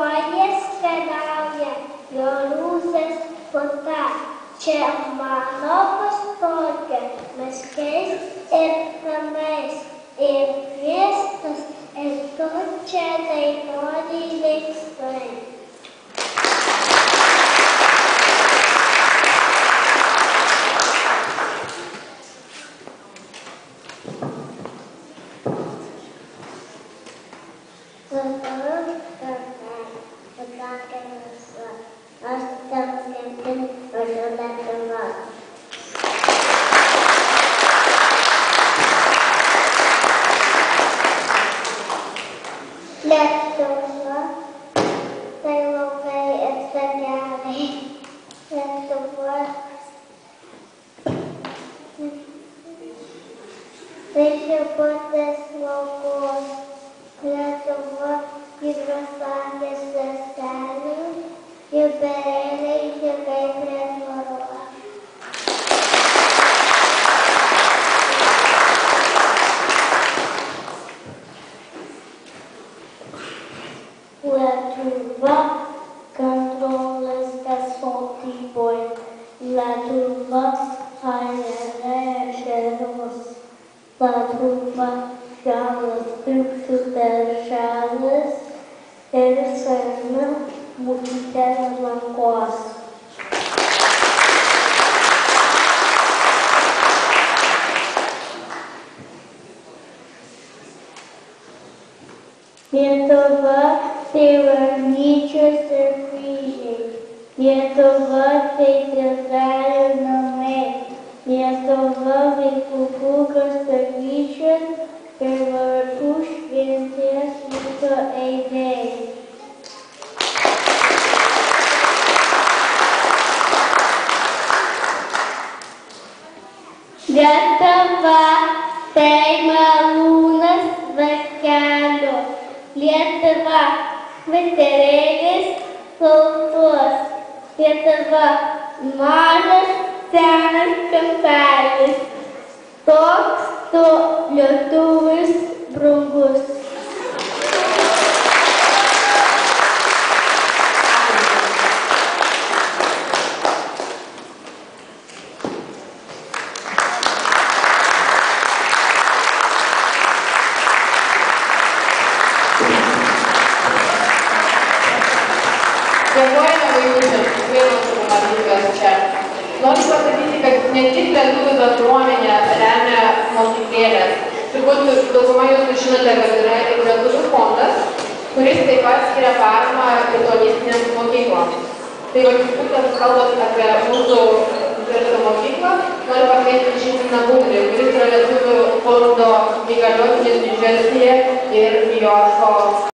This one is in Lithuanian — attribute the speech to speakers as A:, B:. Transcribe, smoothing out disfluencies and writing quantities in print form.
A: kojas keliauja, jo lūzas puta. Čia mano pastogė, meškais ir namais, ir miestas, ir tu čia dainuoji linksmai. Lietuva, tai laukai ir takeliai. Lietuva, tai šiputės laukos. Lietuva, gyvasakės ląstelių, juberėliai žygai prie tvoros. Lietuva, kontrolės sodyboje. Lietuva, airėle ežeros. Lietuva, žalias pirktų darželis ir sena mokytelė lankos. Lietuva, tai varlyčios ir kryžiai. Lietuva, tai tėvelių namai. Lietuva, vaikų pūkos tarlyčios ir varpų šventės ryto aidai. Lietuva, tai malūnas vakelio. Lietuva, vakarėlis plautos. Lietuva, mažas senas kampelis. Toks tu lietuvis brangus.
B: Dėkojame vaikučiams, tikrai nuostabu matyti juos čia. Noriu pasakyti, kad ne tik lietuvių bendruomenė remia mokyklėlės. Turbūt dauguma jūsų žinote, kad yra ir lietuvių fondas, kuris taip pat skiria paramą lituanistinėms mokykloms. Tai būtent kalbant apie mūsų Džerso mokyklą, noriu pakviesti Žilviną Bugrį, kuris yra lietuvių fondo įgaliotinis Džersyje ir Niujorko